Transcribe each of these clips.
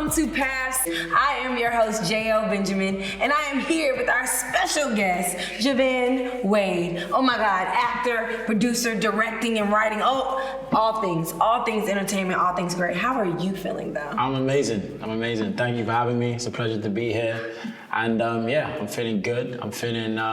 welcome to PATHS. I am your host, J.O. Benjamin, and I am here with our special guest, Joivan Wade. Oh my God, actor, producer, directing, and writing, all things entertainment, all things great. How are you feeling though? I'm amazing. Thank you for having me. It's a pleasure to be here. And I'm feeling good. I'm feeling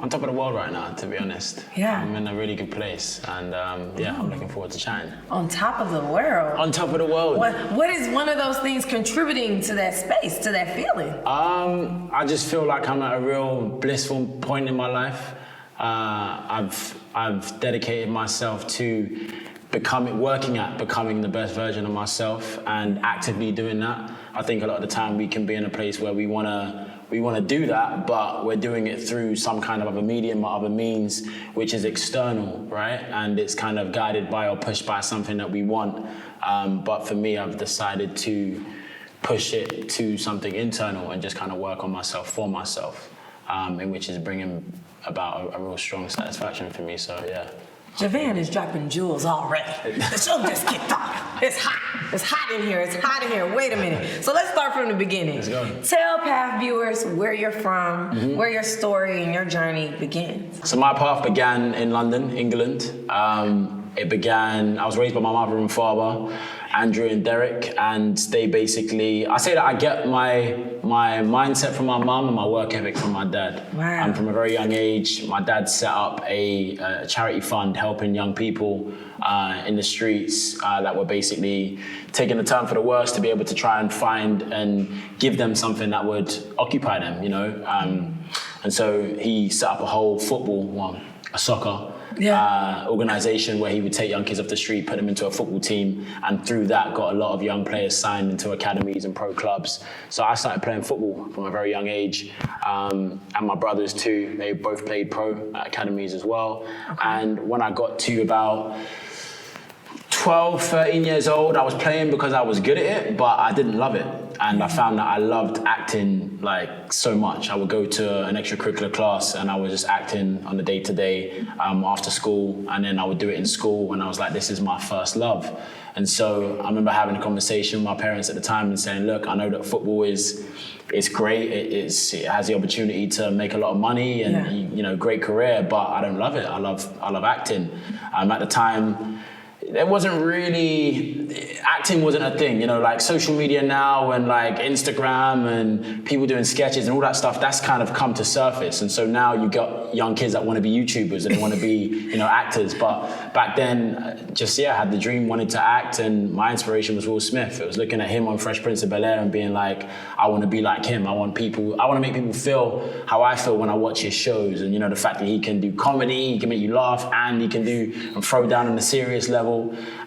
on top of the world right now, to be honest. Yeah. I'm in a really good place, and I'm looking forward to chatting. On top of the world? On top of the world. What is one of those things contributing to that space, to that feeling? I just feel like I'm at a real blissful point in my life. I've dedicated myself to working at becoming the best version of myself, and actively doing that. I think a lot of the time we can be in a place where we want to do that, but we're doing it through some kind of other medium or other means, which is external, right? And it's kind of guided by or pushed by something that we want. But for me, I've decided to push it to something internal and just kind of work on myself for myself, and which is bringing about a real strong satisfaction for me. So yeah. Joivan is dropping jewels already. The show just kicked off. It's hot. It's hot in here. Wait a minute. So let's start from the beginning. Let's go. Tell PATH viewers where you're from, where your story and your journey begins. So my path began in London, England. I was raised by my mother and father, Andrew and Derek, and they basically, I say that I get my mindset from my mum and my work ethic from my dad. Wow. And from a very young age, my dad set up a charity fund helping young people in the streets that were basically taking a turn for the worse, to be able to try and find and give them something that would occupy them, you know? And so he set up a whole soccer organization where he would take young kids off the street, put them into a football team, and through that got a lot of young players signed into academies and pro clubs. So I started playing football from a very young age, and my brothers too. They both played pro academies as well. Okay. And when I got to about 12, 13 years old, I was playing because I was good at it, but I didn't love it. And I found that I loved acting like so much. I would go to an extracurricular class and I was just acting on the day-to-day after school, and then I would do it in school, and I was like, this is my first love. And so I remember having a conversation with my parents at the time and saying, look, I know that football is great. It has the opportunity to make a lot of money and great career, but I don't love it. I love acting. At the time, there wasn't really, acting wasn't a thing, like social media now and like Instagram and people doing sketches and all that stuff, that's kind of come to surface. And so now you got young kids that want to be YouTubers and want to be, actors. But back then, I had the dream, wanted to act, and my inspiration was Will Smith. It was looking at him on Fresh Prince of Bel-Air and being like, I want to be like him. I want to make people feel how I feel when I watch his shows. And the fact that he can do comedy, he can make you laugh, and he can do and throw down on a serious level.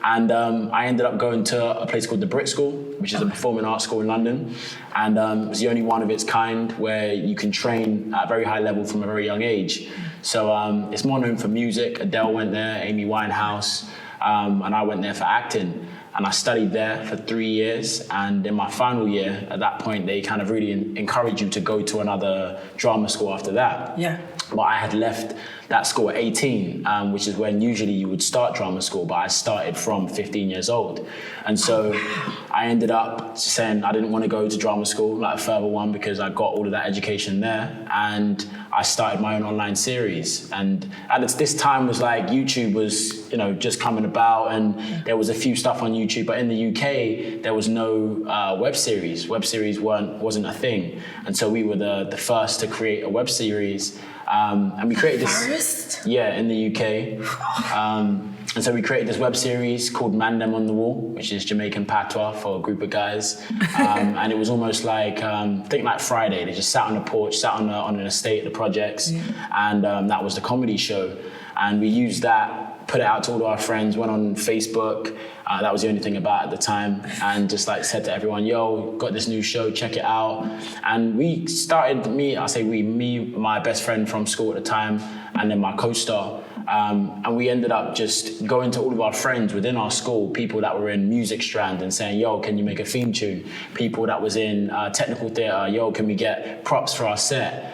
And I ended up going to a place called the Brit School, which is a performing arts school in London. And it was the only one of its kind where you can train at a very high level from a very young age. So it's more known for music. Adele went there, Amy Winehouse, and I went there for acting. And I studied there for 3 years. And in my final year, at that point, they kind of really encourage you to go to another drama school after that. Yeah. But I had left that school at 18, which is when usually you would start drama school, but I started from 15 years old. And so I ended up saying I didn't want to go to drama school, like a further one, because I got all of that education there. And I started my own online series. And at this time was like YouTube was, just coming about, and there was a few stuff on YouTube, but in the UK, there was no web series. Web series wasn't a thing. And so we were the first to create a web series. And we created this. First? Yeah, in the UK. And so we created this web series called Man Them on the Wall, which is Jamaican patois for a group of guys. And it was almost like, think like Friday. They just sat on the porch, sat on an estate at the projects. Yeah. And that was the comedy show. And we used that, put it out to all of our friends, went on Facebook. That was the only thing about at the time. And just like said to everyone, yo, got this new show, check it out. And we started, my best friend from school at the time, and then my co-star. And we ended up just going to all of our friends within our school, people that were in music strand and saying, yo, can you make a theme tune? People that was in technical theatre, yo, can we get props for our set?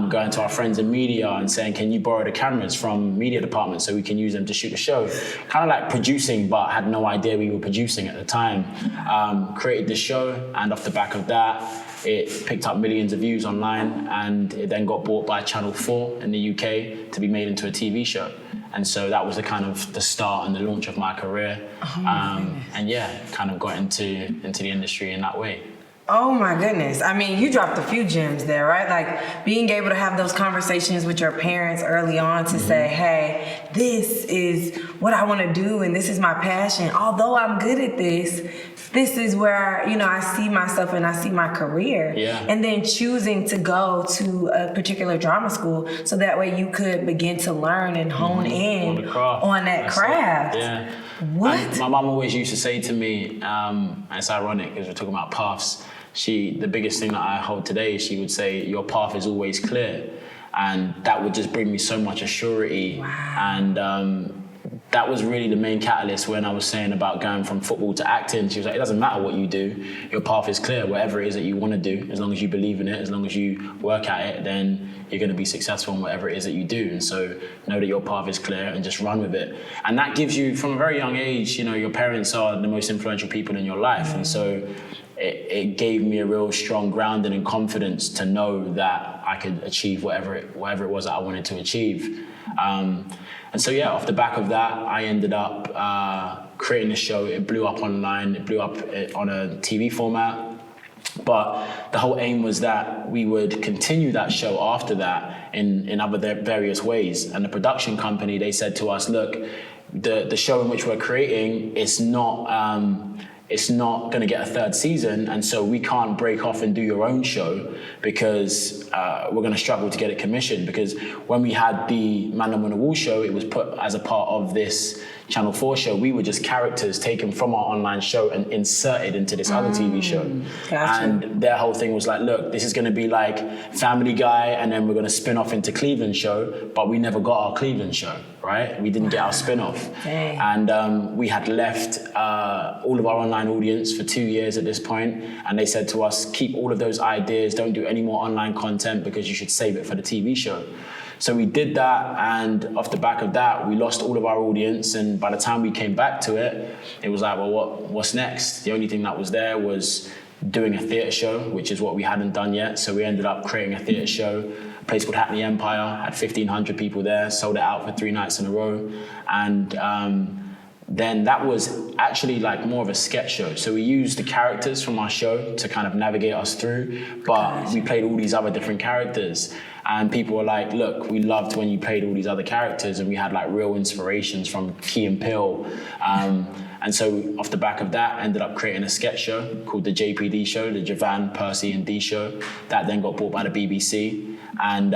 Going to our friends in media and saying, can you borrow the cameras from media department so we can use them to shoot the show? Kind of like producing, but had no idea we were producing at the time. Created this show, and off the back of that, it picked up millions of views online, and it then got bought by Channel 4 in the UK to be made into a TV show. And so that was the kind of the start and the launch of my career. And yeah, kind of got into the industry in that way. Oh my goodness. I mean, you dropped a few gems there, right? Like being able to have those conversations with your parents early on to say, hey, this is what I want to do and this is my passion. Although I'm good at this is where, you know, I see myself and I see my career. Yeah. And then choosing to go to a particular drama school so that way you could begin to learn and hone in on that craft. Yeah. What? And my mum always used to say to me, and it's ironic because we're talking about paths, the biggest thing that I hold today, she would say, your path is always clear. And that would just bring me so much assurity. Wow. And that was really the main catalyst when I was saying about going from football to acting. She was like, it doesn't matter what you do, your path is clear. Whatever it is that you want to do, as long as you believe in it, as long as you work at it, then you're going to be successful in whatever it is that you do. And so know that your path is clear and just run with it. And that gives you, from a very young age, you know, your parents are the most influential people in your life. And so it gave me a real strong grounding and confidence to know that I could achieve whatever it was that I wanted to achieve. And so, yeah, off the back of that, I ended up creating a show. It blew up online. It blew up on a TV format. But the whole aim was that we would continue that show after that in other various ways. And the production company, they said to us, look, the show in which we're creating is it's not going to get a third season, and so we can't break off and do your own show because we're going to struggle to get it commissioned. Because when we had the Man on the Wall show, it was put as a part of this Channel 4 show. We were just characters taken from our online show and inserted into this other TV show. Gotcha. And their whole thing was like, look, this is going to be like Family Guy, and then we're going to spin off into Cleveland show, but we never got our Cleveland show, right? We didn't get our spin-off. Dang. And we had left all of our online audience for 2 years at this point, and they said to us, keep all of those ideas, don't do any more online content because you should save it for the TV show. So we did that, and off the back of that, we lost all of our audience, and by the time we came back to it, it was like, well, what's next? The only thing that was there was doing a theatre show, which is what we hadn't done yet. So we ended up creating a theatre show, a place called Hackney Empire, had 1,500 people there, sold it out for 3 nights in a row. And then that was actually like more of a sketch show. So we used the characters from our show to kind of navigate us through, but we played all these other different characters. And people were like, look, we loved when you played all these other characters, and we had like real inspirations from Key and Peele. And so off the back of that, ended up creating a sketch show called the JPD show, the Jovan, Percy and D show. That then got bought by the BBC. And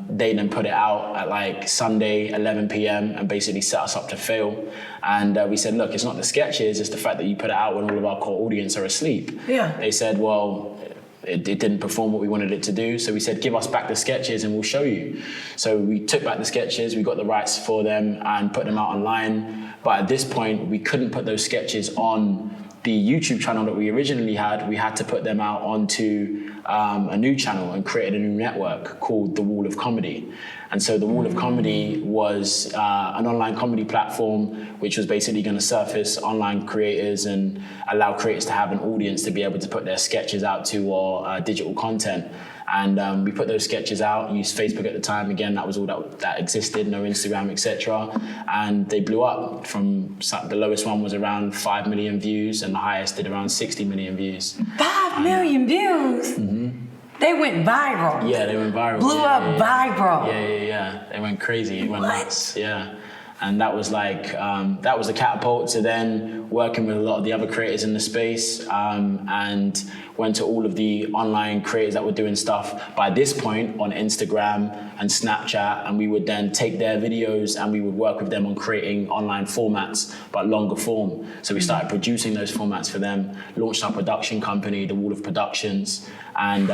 they then put it out at like Sunday, 11 p.m. and basically set us up to fail. And we said, look, it's not the sketches, it's the fact that you put it out when all of our core audience are asleep. Yeah. They said, well, it didn't perform what we wanted it to do. So we said, give us back the sketches and we'll show you. So we took back the sketches, we got the rights for them and put them out online. But at this point, we couldn't put those sketches on the YouTube channel that we originally had. We had to put them out onto a new channel and created a new network called The Wall of Comedy. And so The Wall of Comedy was an online comedy platform which was basically going to surface online creators and allow creators to have an audience to be able to put their sketches out to or digital content. And we put those sketches out, used Facebook at the time. Again, that was all that existed, no Instagram, etc. And they blew up. From the lowest one was around 5 million views, and the highest did around 60 million views. 5 million views? Mm-hmm. They went viral. Yeah, they went viral. Blew up viral. Yeah. They went crazy. It went nuts. Yeah. And that was that was the catapult to then working with a lot of the other creators in the space, and went to all of the online creators that were doing stuff by this point on Instagram and Snapchat, and we would then take their videos and we would work with them on creating online formats, but longer form. So we started producing those formats for them, launched our production company, The Wall of Productions, and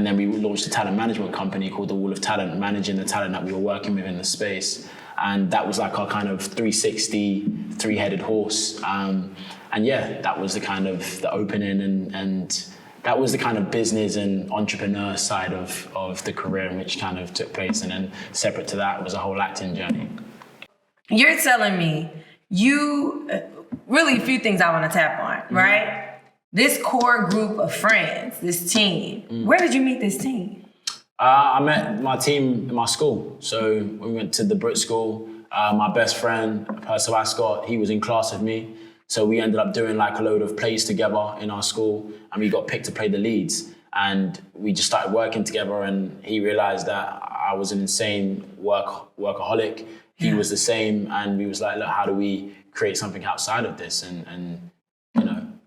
then we launched a talent management company called The Wall of Talent, managing the talent that we were working with in the space. And that was like our kind of 360, three-headed horse. And yeah, that was the kind of the opening and that was the kind of business and entrepreneur side of the career in which kind of took place. And then separate to that was a whole acting journey. You're telling me really a few things I want to tap on, right? This core group of friends, this team, where did you meet this team? I met my team in my school. So we went to the Brit School. My best friend, Percival Ascot, he was in class with me. So we ended up doing like a load of plays together in our school, and we got picked to play the leads. And we just started working together, and he realized that I was an insane workaholic. He was the same, and we was like, look, how do we create something outside of this and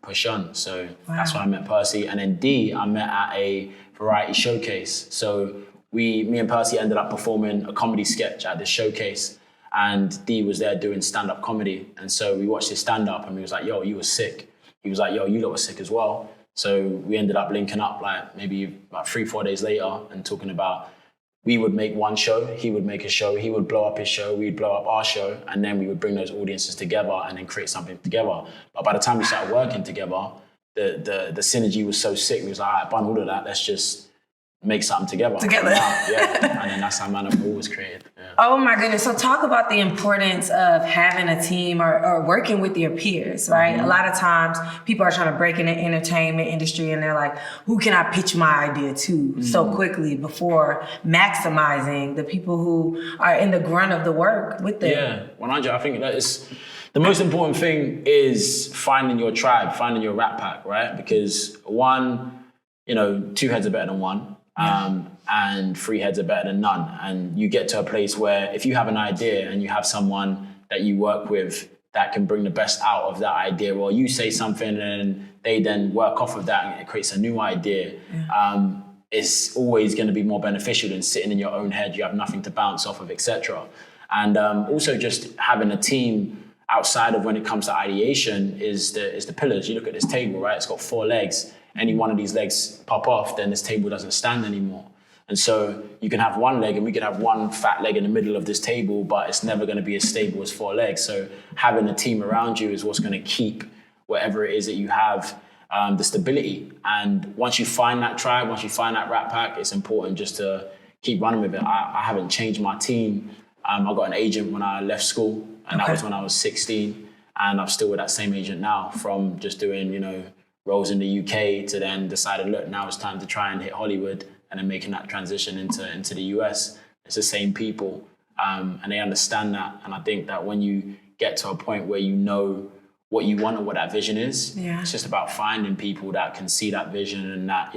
push on? So that's why I met Percy. And then D, I met at a variety showcase. So me and Percy ended up performing a comedy sketch at this showcase, and D was there doing stand-up comedy. And so we watched his stand-up, and we was like, yo, you were sick. He was like, yo, you lot were sick as well. So we ended up linking up like maybe about 3-4 days later and talking about we would make one show, he would make a show, he would blow up his show, we'd blow up our show, and then we would bring those audiences together and then create something together. But by the time we started working together, the synergy was so sick. We was like, all right, bun all of that, let's just make something together. Yeah, and then that's how Man of War was created. Yeah. Oh my goodness. So talk about the importance of having a team or working with your peers, right? A lot of times people are trying to break in the entertainment industry and they're like, who can I pitch my idea to so quickly before maximizing the people who are in the grunt of the work with them? Yeah, 100. I think that is the most important thing is finding your tribe, finding your rat pack, right? Because one, 2 heads are better than one. And 3 heads are better than none. And you get to a place where if you have an idea and you have someone that you work with that can bring the best out of that idea, or you say something and they then work off of that and it creates a new idea, it's always going to be more beneficial than sitting in your own head. You have nothing to bounce off of, etc. And also just having a team outside of when it comes to ideation is the pillars. You look at this table, right? It's got 4 legs. Any one of these legs pop off, then this table doesn't stand anymore. And so you can have one leg and we can have one fat leg in the middle of this table, but it's never going to be as stable as 4 legs. So having a team around you is what's going to keep whatever it is that you have, the stability. And once you find that tribe, once you find that rat pack, it's important just to keep running with it. I haven't changed my team. I got an agent when I left school, and that was when I was 16. And I'm still with that same agent now, from just doing, roles in the UK to then decided, look, now it's time to try and hit Hollywood, and then making that transition into the US. It's the same people, and they understand that. And I think that when you get to a point where you know what you want and what that vision is, it's just about finding people that can see that vision and that,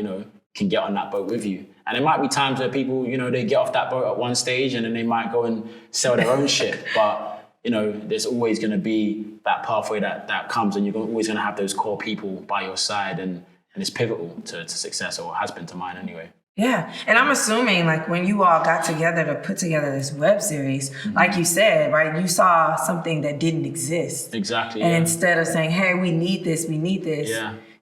can get on that boat with you. And there might be times where people, they get off that boat at one stage and then they might go and sell their own shit. But there's always going to be that pathway that comes, and you're always going to have those core people by your side, and it's pivotal to success, or has been to mine anyway. Yeah, and I'm assuming when you all got together to put together this web series, like you said, right, you saw something that didn't exist. Exactly. And instead of saying, hey, we need this,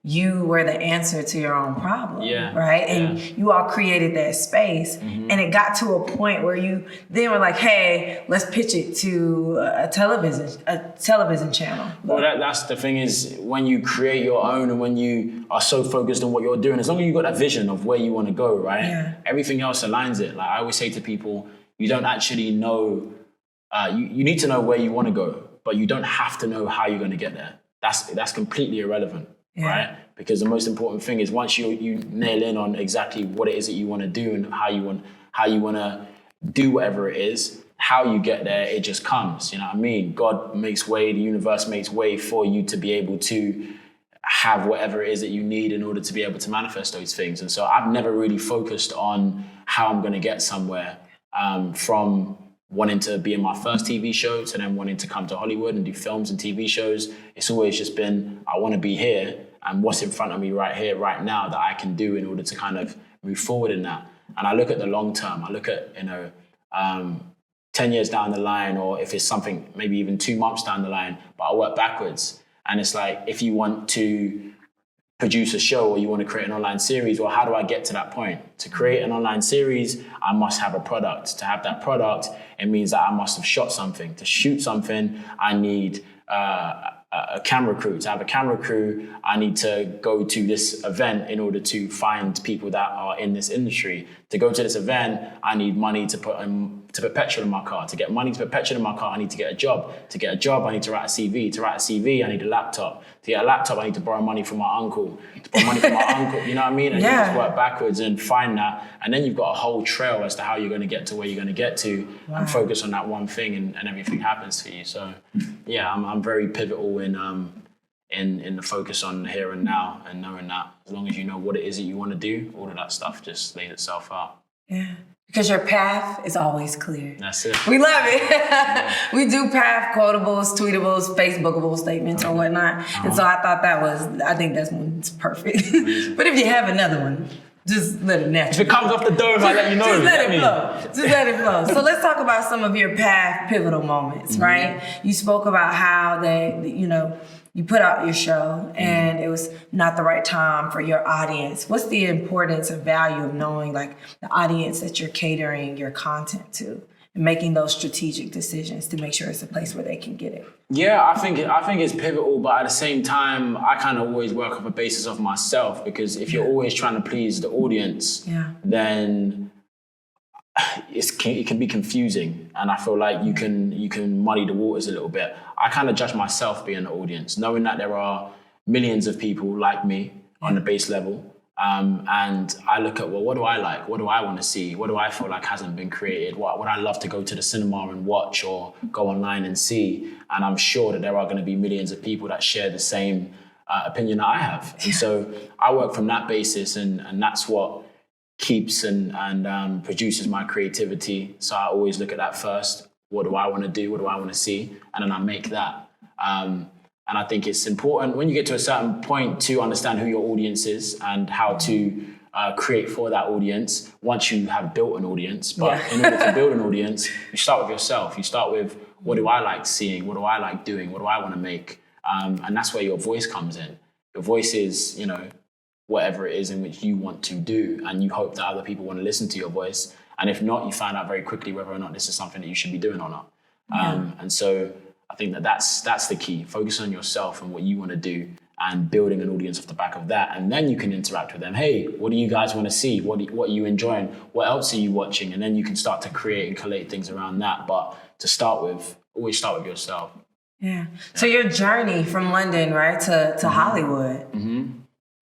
you were the answer to your own problem, right? And you all created that space, and it got to a point where you then were like, hey, let's pitch it to a television channel. Well, that's the thing is, when you create your own and when you are so focused on what you're doing, as long as you've got that vision of where you want to go, right? Everything else aligns it. Like I always say to people, you don't actually know, you need to know where you want to go, but you don't have to know how you're going to get there. That's completely irrelevant. Right? Because the most important thing is once you nail in on exactly what it is that you want to do and how you want to do whatever it is, how you get there, it just comes. You know what I mean? God makes way, the universe makes way for you to be able to have whatever it is that you need in order to be able to manifest those things. And so I've never really focused on how I'm going to get somewhere from wanting to be in my first TV show to then wanting to come to Hollywood and do films and TV shows. It's always just been, I want to be here and what's in front of me right here, right now that I can do in order to kind of move forward in that. And I look at the long term. I look at, 10 years down the line, or if it's something maybe even 2 months down the line, but I work backwards. And it's like, if you want to produce a show or you want to create an online series, well, how do I get to that point? To create an online series, I must have a product. To have that product, it means that I must have shot something. To shoot something, I need a camera crew. To have a camera crew, I need to go to this event in order to find people that are in this industry. To go to this event, I need money to put petrol in my car. To get money to put petrol in my car, I need to get a job. To get a job, I need to write a CV. To write a CV, I need a laptop. To get a laptop, I need to borrow money from my uncle. To borrow money from my uncle, you know what I mean? And you just work backwards and find that. And then you've got a whole trail as to how you're going to get to where you're going to get to and focus on that one thing and everything happens for you. So yeah, I'm very pivotal in the focus on here and now and knowing that as long as you know what it is that you want to do, all of that stuff just lays itself out. Yeah. Because your path is always clear. That's it. We love it. We do path quotables, tweetables, Facebookable statements or whatnot. And so I thought I think that's one's perfect. But if you have another one, just let it naturally. If it comes off the dome, I'll let you know. Just let it flow. Just let it flow. So let's talk about some of your path pivotal moments, right? You spoke about how you put out your show and it was not the right time for your audience. What's the importance or value of knowing like the audience that you're catering your content to and making those strategic decisions to make sure it's a place where they can get it? Yeah, I think it's pivotal, but at the same time, I kind of always work off a basis of myself, because if you're always trying to please the audience, then it can be confusing, and I feel like you can muddy the waters a little bit. I kind of judge myself being the audience, knowing that there are millions of people like me on the base level, and I look at, well, what do I like? What do I want to see? What do I feel like hasn't been created? What would I love to go to the cinema and watch or go online and see? And I'm sure that there are going to be millions of people that share the same opinion that I have. And so I work from that basis, and that's what keeps and produces my creativity. So I always look at that first. What do I want to do? What do I want to see? And then I make that. And I think it's important when you get to a certain point to understand who your audience is and how to create for that audience once you have built an audience. But in order to build an audience, you start with yourself. You start with, what do I like seeing? What do I like doing? What do I want to make? And that's where your voice comes in. Your voice is, whatever it is in which you want to do, and you hope that other people want to listen to your voice. And if not, you find out very quickly whether or not this is something that you should be doing or not. And so I think that's the key. Focus on yourself and what you want to do and building an audience off the back of that. And then you can interact with them. Hey, what do you guys want to see? What are you enjoying? What else are you watching? And then you can start to create and collate things around that. But to start with, always start with yourself. Yeah. So your journey from London, right, to Hollywood,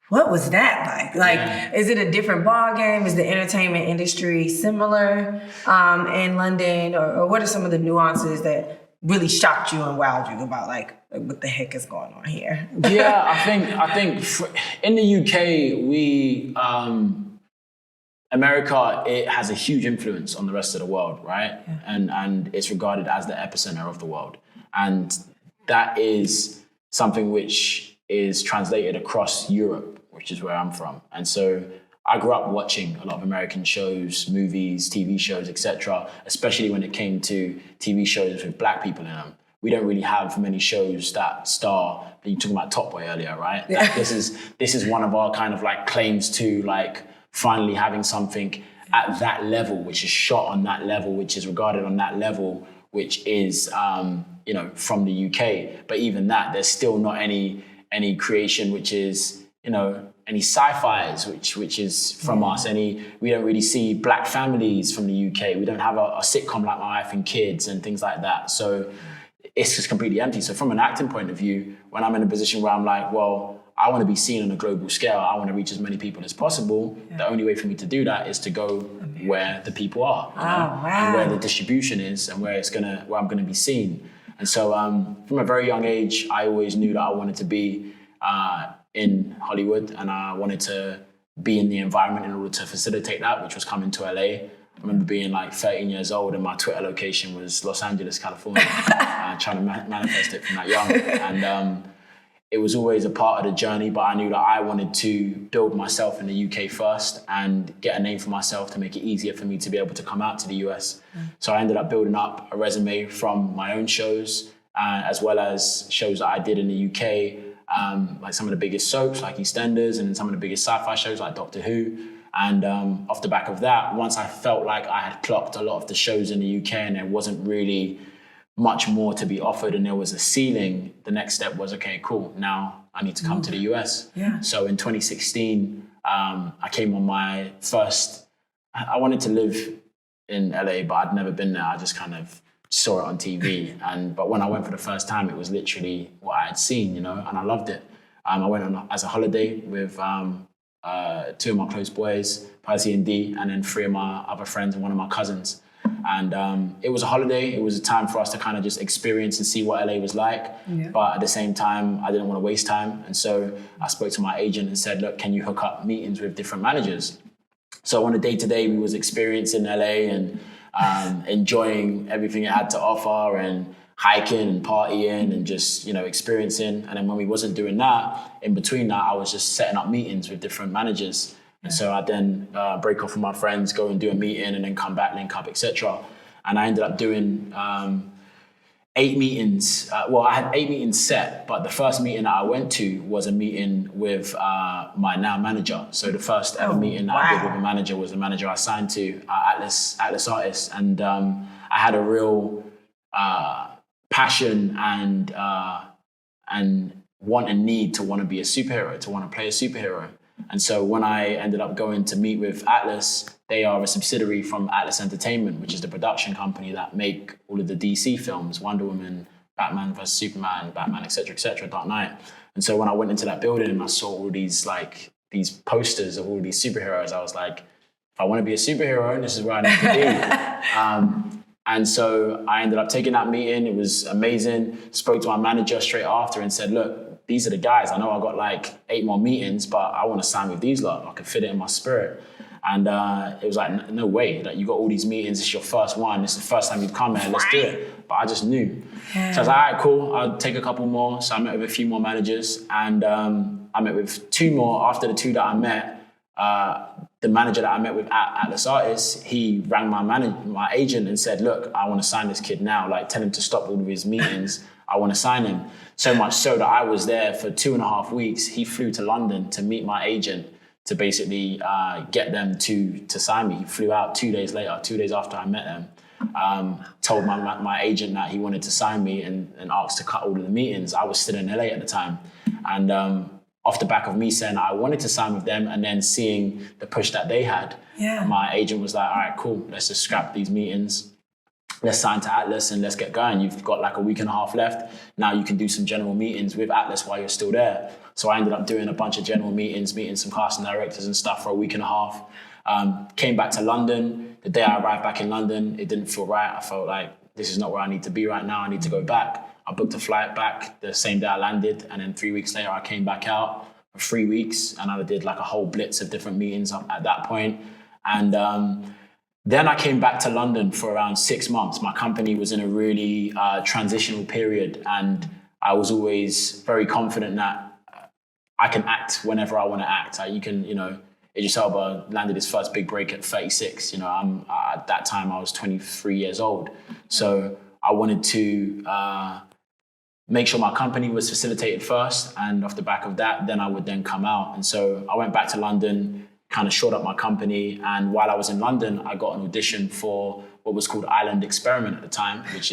what was that like? Is it a different ball game? Is the entertainment industry similar in London? Or what are some of the nuances that really shocked you and wowed you about like what the heck is going on here? Yeah, I think in the UK, America, it has a huge influence on the rest of the world, right? Yeah. And it's regarded as the epicenter of the world. And that is something which is translated across Europe, which is where I'm from. And so I grew up watching a lot of American shows, movies, TV shows, etc., especially when it came to TV shows with black people in them. We don't really have many shows that star, you were talking about Top Boy earlier, right? Yeah. Like this is one of our kind of like claims to like finally having something at that level, which is shot on that level, which is regarded on that level, which is, from the UK. But even that, there's still not any creation which is, any sci-fis which is from us. We don't really see black families from the UK. We don't have a sitcom like My Wife and Kids and things like that. So it's just completely empty. So from an acting point of view, when I'm in a position where I'm like, well, I want to be seen on a global scale, I want to reach as many people as possible. Yeah. The only way for me to do that is to go where the people are, and where the distribution is, and where I'm gonna be seen. And so from a very young age, I always knew that I wanted to be in Hollywood, and I wanted to be in the environment in order to facilitate that, which was coming to LA. remember being like 13 years old and my Twitter location was Los Angeles, California, trying to manifest it from that young. And it was always a part of the journey, but I knew that I wanted to build myself in the UK first and get a name for myself to make it easier for me to be able to come out to the US. So I ended up building up a resume from my own shows, as well as shows that I did in the UK, like some of the biggest soaps like EastEnders and some of the biggest sci-fi shows like Doctor Who. And off the back of that, once I felt like I had clocked a lot of the shows in the UK and there wasn't really much more to be offered and there was a ceiling, the next step was, okay, cool, now I need to come to the US. So in 2016, I came on my first, I wanted to live in LA, but I'd never been there. I just kind of saw it on TV. But when I went for the first time, it was literally what I had seen, and I loved it. I went on as a holiday with 2 of my close boys, Percy and D, and then 3 of my other friends and 1 of my cousins. And it was a holiday. It was a time for us to kind of just experience and see what LA was like. But at the same time, I didn't want to waste time. And so I spoke to my agent and said, look, can you hook up meetings with different managers? So on a day-to-day, we was experiencing LA and enjoying everything it had to offer and hiking and partying and just, experiencing. And then when we wasn't doing that, in between that, I was just setting up meetings with different managers. And so I then break off with my friends, go and do a meeting and then come back, link up, etc. And I ended up doing 8 meetings. I had 8 meetings set, but the first meeting that I went to was a meeting with my now manager. So the first ever meeting that I did with a manager was the manager I signed to, Atlas Artists. And I had a real passion and want and need to want to be a superhero, to want to play a superhero. And so when I ended up going to meet with Atlas, they are a subsidiary from Atlas Entertainment, which is the production company that make all of the DC films, Wonder Woman, Batman vs Superman, Batman, etc., Dark Knight. And so when I went into that building and I saw all these posters of all these superheroes, I was like, if I want to be a superhero, this is where I need to be. And so I ended up taking that meeting. It was amazing. Spoke to my manager straight after and said, look, these are the guys. I know I got like 8 more meetings, but I want to sign with these lot. I can fit it in my spirit. And it was like, no way. Like, you got all these meetings. It's your first one. This is the first time you've come here. Let's do it. But I just knew. So I was like, all right, cool. I'll take a couple more. So I met with a few more managers. And I met with 2 more. After the 2 that I met, the manager that I met with at Atlas Artists, he rang my agent and said, look, I want to sign this kid now. Like, tell him to stop all of his meetings. I want to sign him. So much so that I was there for 2.5 weeks. He flew to London to meet my agent to basically get them to sign me. He flew out 2 days later, 2 days after I met them, told my agent that he wanted to sign me and asked to cut all of the meetings. I was still in LA at the time. And off the back of me saying I wanted to sign with them and then seeing the push that they had, my agent was like, all right, cool, let's just scrap these meetings. Let's sign to Atlas and let's get going. You've got like a week and a half left. Now you can do some general meetings with Atlas while you're still there. So I ended up doing a bunch of general meetings, meeting some casting directors and stuff for a week and a half. Came back to London. The day I arrived back in London, it didn't feel right. I felt like this is not where I need to be right now. I need to go back. I booked a flight back the same day I landed. And then 3 weeks later, I came back out for 3 weeks and I did like a whole blitz of different meetings at that point. And then I came back to London for around 6 months. My company was in a really transitional period and I was always very confident that I can act whenever I want to act. Idris Elba landed his first big break at 36. At that time I was 23 years old. So I wanted to make sure my company was facilitated first, and off the back of that, then I would then come out. And so I went back to London, kind of shored up my company. And while I was in London, I got an audition for what was called Island Experiment at the time, which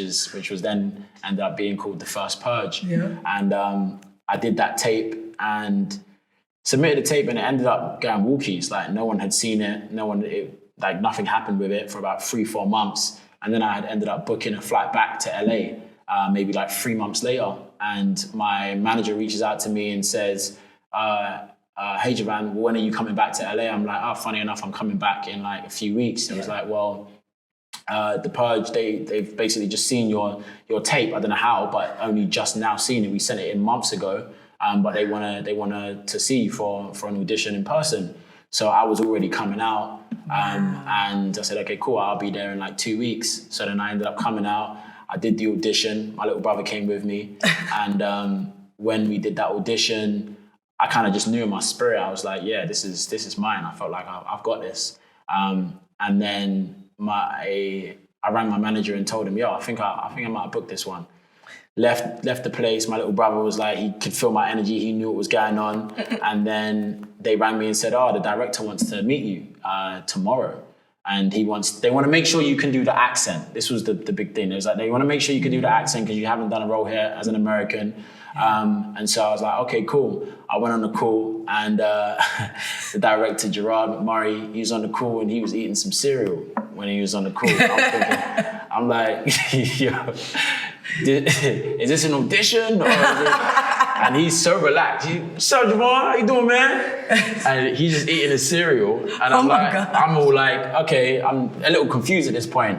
was then ended up being called The First Purge. And I did that tape and submitted the tape, and it ended up going walkies. Like, no one had seen it. Nothing happened with it for about 3-4 months. And then I had ended up booking a flight back to LA, maybe like 3 months later. And my manager reaches out to me and says, hey, Joivan, when are you coming back to LA? I'm like, funny enough, I'm coming back in like a few weeks. And it was like, well, The Purge, they've basically just seen your tape. I don't know how, but only just now seen it. We sent it in months ago, but they want to see you for an audition in person. So I was already coming out. And I said, okay, cool, I'll be there in like 2 weeks. So then I ended up coming out. I did the audition. My little brother came with me. And when we did that audition, I kind of just knew in my spirit, I was like, yeah, this is mine. I felt like I've got this. And then I rang my manager and told him, yo, I think I might have booked this one. Left the place. My little brother was like, he could feel my energy. He knew what was going on. And then they rang me and said, oh, the director wants to meet you tomorrow. And they want to make sure you can do the accent. This was the big thing. It was like, they want to make sure you can do the accent because you haven't done a role here as an American. And so I was like, okay, cool. I went on the call and the director, Gerard McMurray, he was on the call and he was eating some cereal when he was on the call. I'm like, yo, is this an audition? Or is it? And he's so relaxed. What's up, Javon? How you doing, man? And he's just eating his cereal. And I'm I'm all like, okay, I'm a little confused at this point.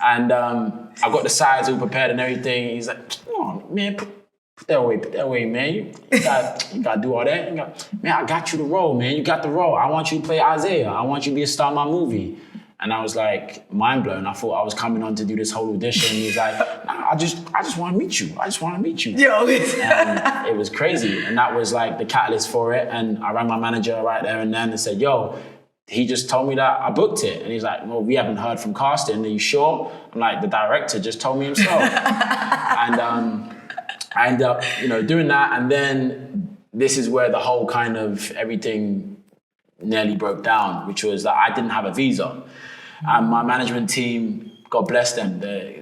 And I got the sides all prepared and everything. He's like, come on, man, put that away, man. You gotta do all that. Man, I got you the role, man. You got the role. I want you to play Isaiah. I want you to be a star in my movie. And I was like, mind blown. I thought I was coming on to do this whole audition. He's like, nah, I just want to meet you. I just want to meet you. Yo. And it was crazy. And that was like the catalyst for it. And I rang my manager right there and then and said, yo, he just told me that I booked it. And he's like, well, we haven't heard from casting. Are you sure? I'm like, the director just told me himself. And I ended up, doing that. And then this is where the whole kind of everything nearly broke down, which was that I didn't have a visa. And my management team, God bless them, they're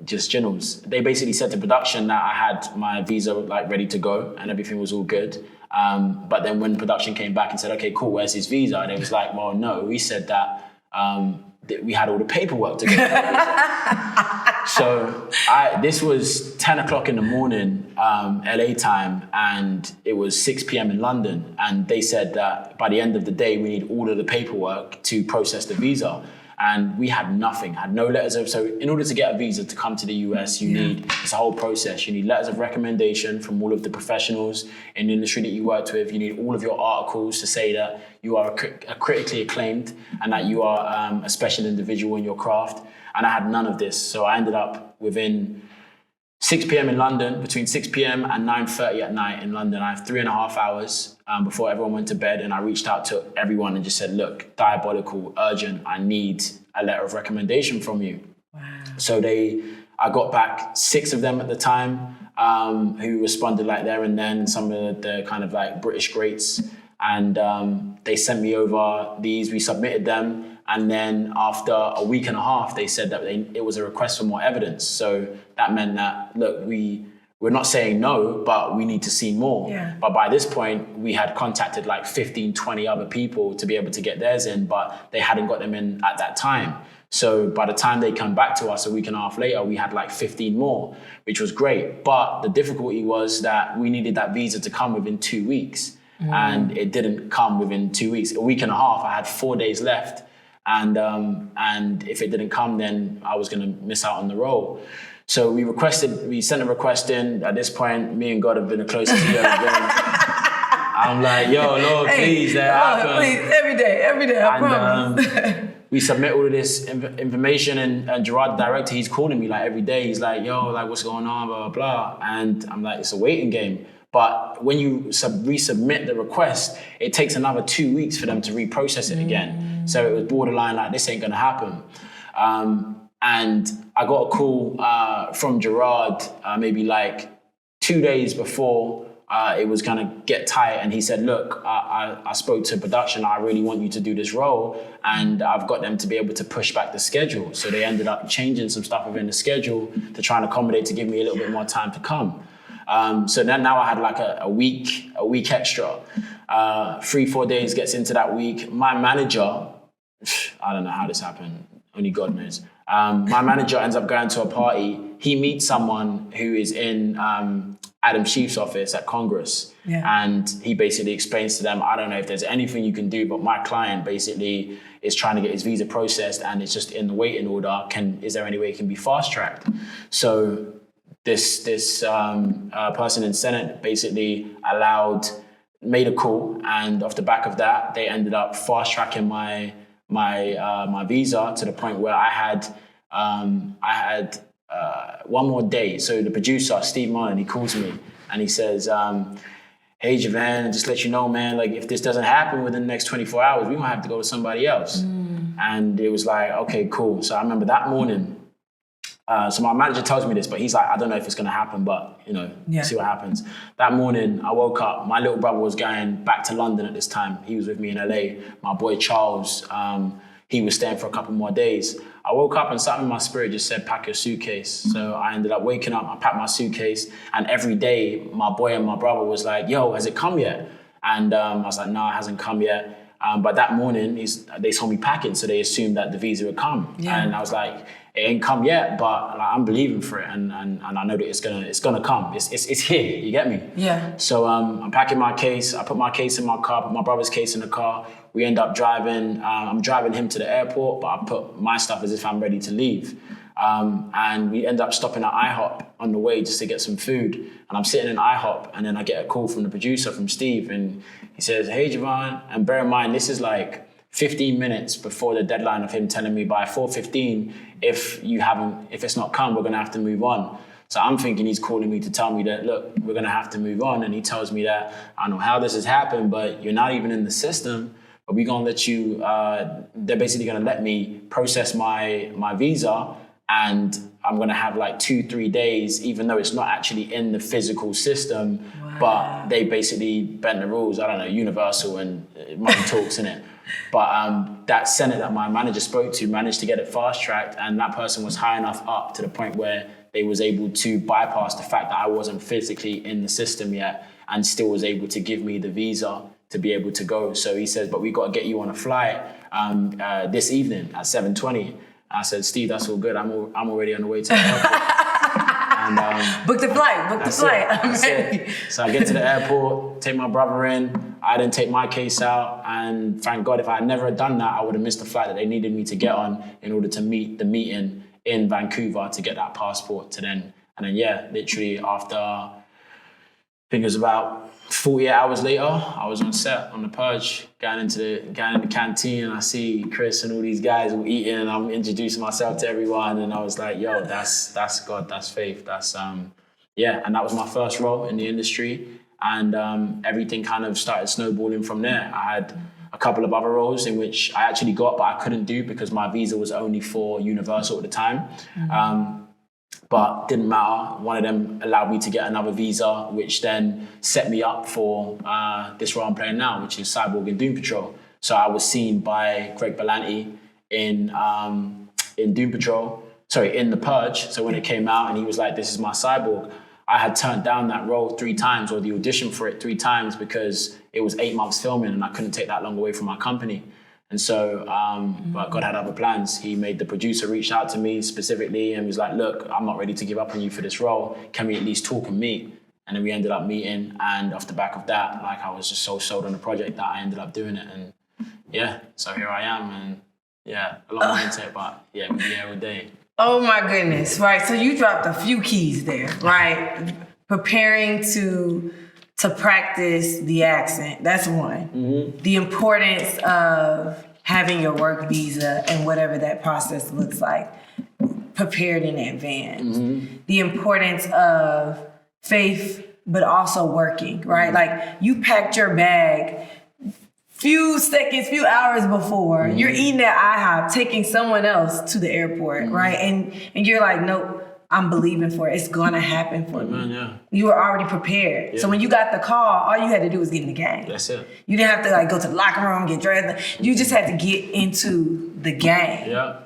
just generals. They basically said to production that I had my visa like ready to go and everything was all good. But then when production came back and said, okay, cool, where's his visa? And it was like, well, no, we said that we had all the paperwork to get. So this was 10 o'clock in the morning, LA time, and it was 6 p.m. in London. And they said that by the end of the day, we need all of the paperwork to process the visa. And we had nothing, had no letters of, so in order to get a visa to come to the US, you need, it's a whole process. You need letters of recommendation from all of the professionals in the industry that you worked with. You need all of your articles to say that you are a critically acclaimed and that you are a special individual in your craft. And I had none of this. So I ended up within 6 p.m. in London, between 6 p.m. and 9:30 at night in London. I have 3.5 hours before everyone went to bed. And I reached out to everyone and just said, look, diabolical, urgent, I need a letter of recommendation from you. Wow. So I got back 6 of them at the time who responded like there and then, some of the kind of like British greats. And they sent me over these, we submitted them. And then after a week and a half, they said that it was a request for more evidence. So that meant that, look, we're not saying no, but we need to see more. Yeah. But by this point, we had contacted like 15, 20 other people to be able to get theirs in, but they hadn't got them in at that time. So by the time they come back to us a week and a half later, we had like 15 more, which was great. But the difficulty was that we needed that visa to come within 2 weeks. And it didn't come within 2 weeks. A week and a half, I had 4 days left. And if it didn't come, then I was going to miss out on the role. So we sent a request in. At this point, me and God have been the closest we ever been. I'm like, yo, Lord, please, that happen. Please, every day, I promise. We submit all of this information, and Gerard, the director, he's calling me like every day. He's like, yo, like, what's going on, blah, blah, blah. And I'm like, it's a waiting game. But when you resubmit the request, it takes another 2 weeks for them to reprocess it again. So it was borderline like, this ain't gonna happen. And I got a call from Gerard maybe like 2 days before it was gonna get tight. And he said, look, I spoke to production. I really want you to do this role. And I've got them to be able to push back the schedule. So they ended up changing some stuff within the schedule to try and accommodate to give me a little bit more time to come. So then now I had like a week extra. 3-4 days gets into that week. My manager, I don't know how this happened. Only God knows. My manager ends up going to a party. He meets someone who is in Adam Schiff's office at Congress. Yeah. And he basically explains to them, I don't know if there's anything you can do, but my client basically is trying to get his visa processed and it's just in the waiting order. Is there any way it can be fast-tracked? So this person in Senate basically allowed made a call, and off the back of that, they ended up fast tracking my visa to the point where I had one more day. So the producer, Steve Martin, he calls me and he says, hey, Jovan, just let you know, man, like if this doesn't happen within the next 24 hours, we're gonna have to go to somebody else. And it was like, okay, cool. So I remember that morning, so my manager tells me this, but he's like, I don't know if it's gonna happen, but see what happens. That morning, I woke up, my little brother was going back to London at this time. He was with me in LA. My boy Charles, he was staying for a couple more days. I woke up and something in my spirit just said, pack your suitcase. So I ended up waking up, I packed my suitcase, and every day my boy and my brother was like, yo, has it come yet? And I was like, no, it hasn't come yet. But that morning, they saw me packing, so they assumed that the visa had come. And I was like, it ain't come yet, but like, I'm believing for it, and I know that it's gonna come. It's here. You get me? Yeah. So I'm packing my case. I put my case in my car. Put my brother's case in the car. We end up driving. I'm driving him to the airport, but I put my stuff as if I'm ready to leave. And we end up stopping at IHOP on the way just to get some food. And I'm sitting in IHOP, and then I get a call from the producer, from Steve, and he says, hey, Jovan. And bear in mind, this is like 15 minutes before the deadline of him telling me by 4:15, if it's not come, we're gonna have to move on. So I'm thinking he's calling me to tell me that, look, we're gonna have to move on. And he tells me that, I don't know how this has happened, but you're not even in the system, but we're gonna let you, they're basically gonna let me process my visa, and I'm gonna have like 2-3 days, even though it's not actually in the physical system. Wow. But they basically bent the rules. I don't know, universal and money talks, innit? But that Senate that my manager spoke to managed to get it fast-tracked, and that person was high enough up to the point where they was able to bypass the fact that I wasn't physically in the system yet, and still was able to give me the visa to be able to go. So he says, but we got to get you on a flight this evening at 7:20. I said, Steve, that's all good. I'm already on the way to the airport. And, book the flight. I'm ready. So I get to the airport, take my brother in. I didn't take my case out, and thank God, if I had never done that, I would have missed the flight that they needed me to get on in order to meet the meeting in Vancouver to get that passport to then. And then, yeah, literally after, I think it was about 48 hours later, I was on set on The Purge, going in the canteen, and I see Chris and all these guys all eating, and I'm introducing myself to everyone, and I was like, yo, that's God, that's faith, that's, yeah, and that was my first role in the industry. And everything kind of started snowballing from there. I had a couple of other roles in which I actually got, but I couldn't do because my visa was only for Universal at the time. But didn't matter. One of them allowed me to get another visa, which then set me up for this role I'm playing now, which is Cyborg in Doom Patrol. So I was seen by Greg Berlanti in Doom Patrol, in The Purge. So when it came out and he was like, this is my Cyborg, I had turned down that role 3 times, or the audition for it 3 times, because it was 8 months filming and I couldn't take that long away from my company. And so, but God had other plans. He made the producer reach out to me specifically and was like, look, I'm not ready to give up on you for this role. Can we at least talk and meet? And then we ended up meeting. And off the back of that, like, I was just so sold on the project that I ended up doing it. And yeah, so here I am. And yeah, a lot more into it, but yeah, we'll be here all day. Oh my goodness, right? So you dropped a few keys there, right? Preparing to practice the accent, that's one. Mm-hmm. The importance of having your work visa and whatever that process looks like, prepared in advance. Mm-hmm. The importance of faith, but also working, right? Like, you packed your bag few seconds, few hours before, you're eating at IHOP, taking someone else to the airport, right? And you're like, nope, I'm believing for it. It's gonna happen for me. Yeah. You were already prepared. Yeah. So when you got the call, all you had to do was get in the game. That's it. You didn't have to like go to the locker room, get dressed. You just had to get into the game. Yeah.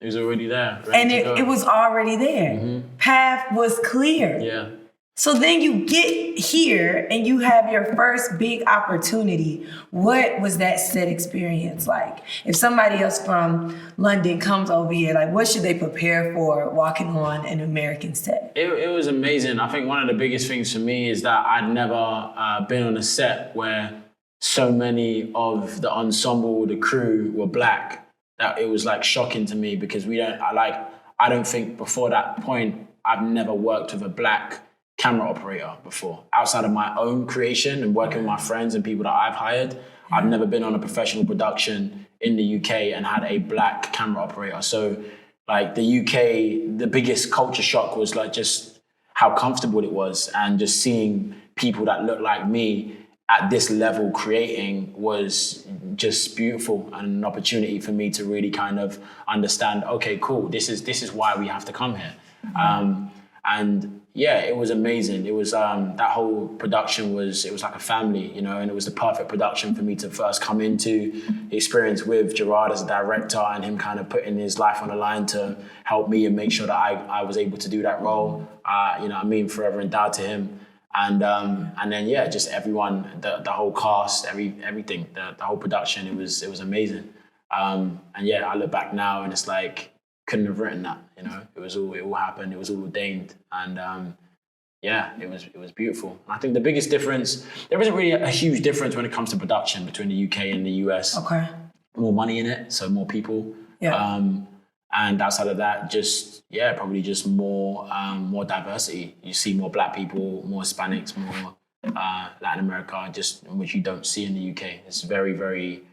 It was already there. And it was already there. Mm-hmm. Path was clear. Yeah. So then you get here and you have your first big opportunity. What was that set experience like? If somebody else from London comes over here, like, what should they prepare for walking on an American set? It was amazing. I think one of the biggest things for me is that I'd never been on a set where so many of the ensemble, the crew, were black. That it was like shocking to me, because I don't think before that point I've never worked with a black camera operator before. Outside of my own creation and working with my friends and people that I've hired, I've never been on a professional production in the UK and had a black camera operator. So like the UK, the biggest culture shock was like just how comfortable it was, and just seeing people that look like me at this level creating was just beautiful, and an opportunity for me to really kind of understand, okay, cool, this is why we have to come here. And yeah, it was amazing. It was that whole production was like a family, you know, and it was the perfect production for me to first come into, the experience with Gerard as a director and him kind of putting his life on the line to help me and make sure that I was able to do that role. You know what I mean? Forever endowed to him. And then yeah, just everyone, the whole cast, everything, the whole production, it was amazing. And yeah, I look back now and it's like, couldn't have written that, you know. It all happened. It was all ordained, and yeah, it was beautiful. And I think the biggest difference, there isn't really a huge difference when it comes to production between the UK and the US. Okay. More money in it, so more people. Yeah. And outside of that, just probably just more diversity. You see more Black people, more Hispanics, more Latin America, just which you don't see in the UK. It's very, very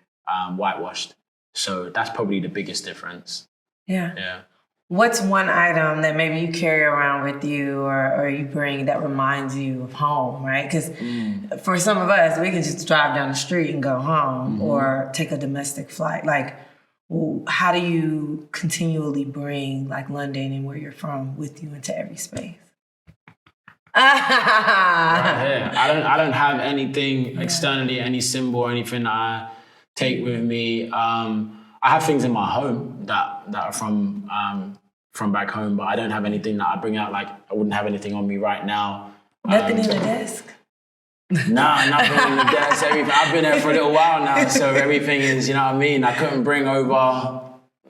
whitewashed. So that's probably the biggest difference. Yeah. Yeah. What's one item that maybe you carry around with you or you bring that reminds you of home, right? Because for some of us, we can just drive down the street and go home or take a domestic flight. Like, how do you continually bring like London and where you're from with you into every space? Right here. I don't have anything externally, any symbol or anything that I take with me. I have things in my home that are from back home, but I don't have anything that I bring out. Like, I wouldn't have anything on me right now. Nothing in the desk? Nah, nothing in the desk. Everything. I've been there for a little while now, so everything is, you know what I mean? I couldn't bring over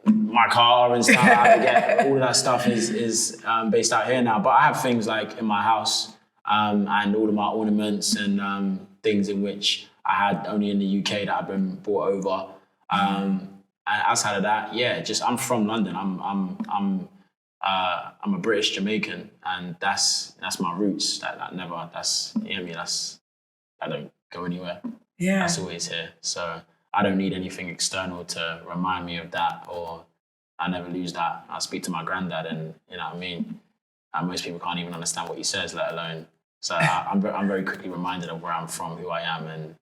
my car and stuff. I had to get, all of that stuff is based out here now. But I have things like in my house and all of my ornaments and things in which I had only in the UK that I've been brought over. And outside of that, yeah, just I'm from London. I'm a British Jamaican, and that's my roots. That you know what I mean, I don't go anywhere. Yeah, that's always here. So I don't need anything external to remind me of that, or I never lose that. I speak to my granddad, and you know what I mean. And most people can't even understand what he says, let alone. So I'm very quickly reminded of where I'm from, who I am, and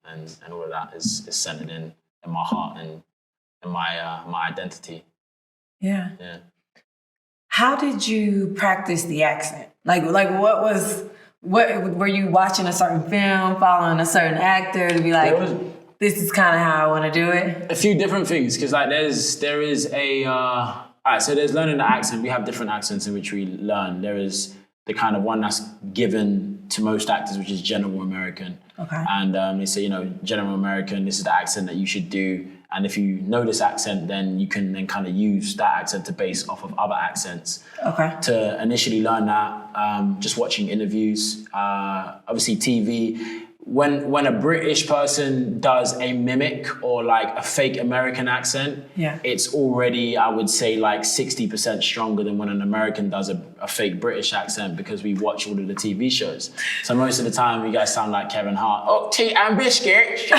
all of that is centered in my heart and my identity. Yeah. Yeah. How did you practice the accent? Like what were you watching a certain film, following a certain actor to be like, this is kind of how I want to do it? A few different things, because like there is a all right, so there's learning the accent. We have different accents in which we learn. There is the kind of one that's given to most actors, which is General American. Okay. And they say, you know, General American, this is the accent that you should do. And if you know this accent, then you can then kind of use that accent to base off of other accents. Okay. To initially learn that, just watching interviews, obviously TV. When a British person does a mimic or like a fake American accent, it's already, I would say, like 60% stronger than when an American does a fake British accent, because we watch all of the TV shows. So most of the time, you guys sound like Kevin Hart. Oh, tea and biscuit. You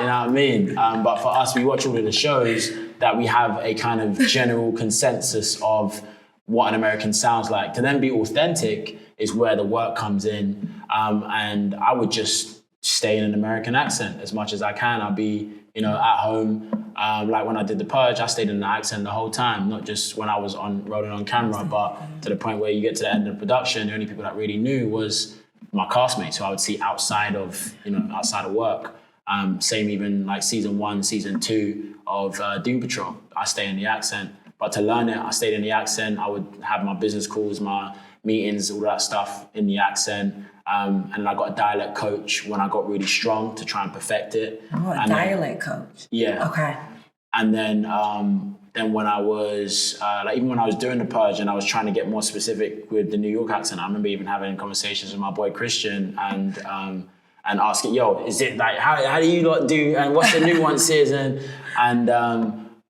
know what I mean? But for us, we watch all of the shows that we have a kind of general consensus of what an American sounds like. To then be authentic is where the work comes in. And I would just stay in an American accent as much as I can. I'll be, you know, at home. Like when I did The Purge, I stayed in the accent the whole time, not just when I was rolling on camera, but to the point where you get to the end of production, the only people that really knew was my castmates who I would see outside of work. Same even like season 1, season 2 of Doom Patrol. I stay in the accent, but to learn it, I stayed in the accent. I would have my business calls, my meetings, all that stuff in the accent. And I got a dialect coach when I got really strong to try and perfect it. Oh, a dialect coach. Yeah. Okay. And then when I was, even when I was doing The Purge and I was trying to get more specific with the New York accent, I remember even having conversations with my boy Christian and asking, yo, is it like, how do you lot do, and what's the nuances? And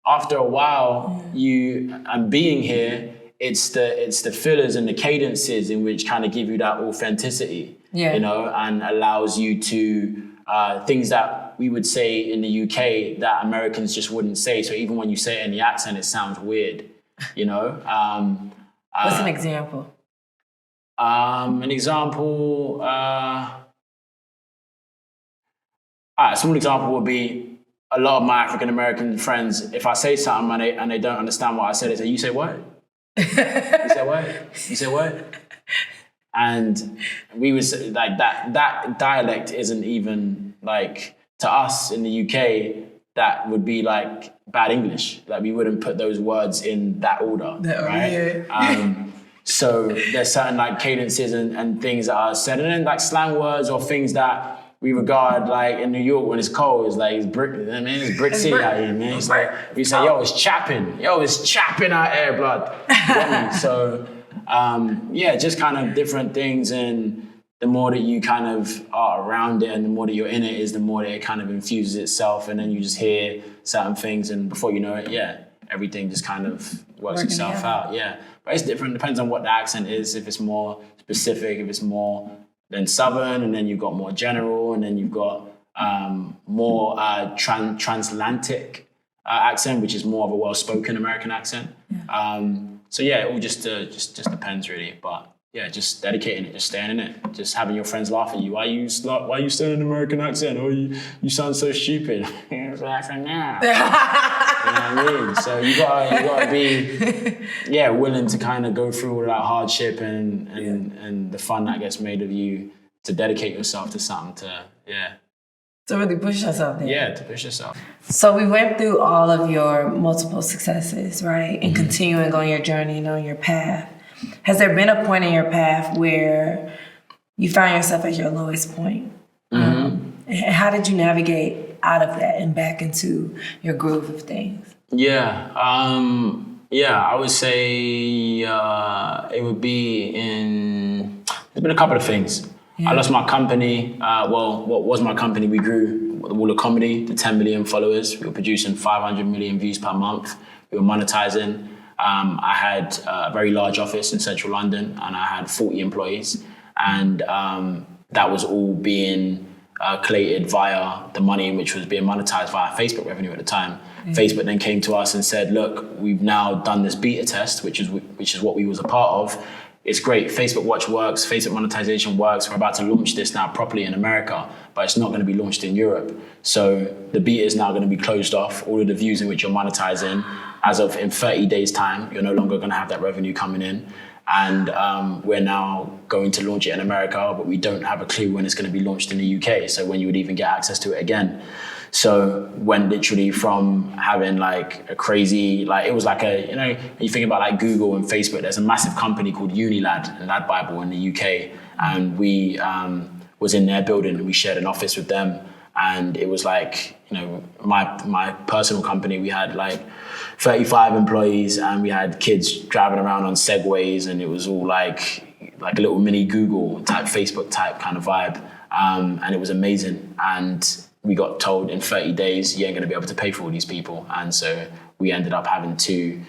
after a while, being here, it's the fillers and the cadences in which kind of give you that authenticity, Yeah. you know, and allows you to things that we would say in the UK that Americans just wouldn't say. So even when you say it in the accent, it sounds weird, you know. What's an example? An example. A small example would be a lot of my African American friends. If I say something and they don't understand what I said, they say, "You say what? You say what? You say what?" And we would say, like that dialect isn't even like to us in the UK. That would be like bad English. Like we wouldn't put those words in that order, right? Yeah. So there's certain like cadences and things that are said, and then like slang words or things that we regard like in New York when it's cold. It's like it's brick. I mean, it's brick city out here, man. It's like we say, "Yo, it's chapping. Yo, it's chapping out here, blood." You get me? So yeah, just kind of different things, and the more that you kind of are around it and the more that you're in it is the more that it kind of infuses itself, and then you just hear certain things, and before you know it, yeah, everything just kind of works itself out. Yeah, but it's different. Depends on what the accent is. If it's more specific, if it's more than Southern, and then you've got more general, and then you've got more transatlantic accent, which is more of a well-spoken American accent. Yeah. So yeah, it all just depends really, but. Yeah, just dedicating it, just staying in it, just having your friends laugh at you. Why you saying an American accent? Oh, you sound so stupid. It's like, nah. You know what I mean? So you gotta be willing to kind of go through all that hardship and the fun that gets made of you to dedicate yourself to something to really push yourself there. Yeah, to push yourself. So we went through all of your multiple successes, right? And continuing on your journey and on your path. Has there been a point in your path where you found yourself at your lowest point? And how did you navigate out of that and back into your groove of things? Yeah, I would say it would be there's been a couple of things. Yeah. I lost my company. What was my company? We grew the Wall of Comedy to 10 million followers. We were producing 500 million views per month. We were monetizing. I had a very large office in central London and I had 40 employees. And that was all being collated via the money which was being monetized via Facebook revenue at the time. Mm-hmm. Facebook then came to us and said, look, we've now done this beta test, which is what we was a part of. It's great. Facebook Watch works. Facebook monetization works. We're about to launch this now properly in America, but it's not going to be launched in Europe. So the beta is now going to be closed off. All of the views in which you're monetizing, as of in 30 days' time, you're no longer going to have that revenue coming in. And we're now going to launch it in America, but we don't have a clue when it's going to be launched in the UK. So when you would even get access to it again. So went literally from having like a crazy, like it was like when you think about like Google and Facebook, there's a massive company called Unilad and Lad Bible in the UK. And we was in their building and we shared an office with them. And it was like, my personal company, we had like 35 employees and we had kids driving around on Segways, and it was all like a little mini Google type, Facebook type kind of vibe. And it was amazing. And we got told in 30 days, you ain't gonna be able to pay for all these people. And so we ended up having to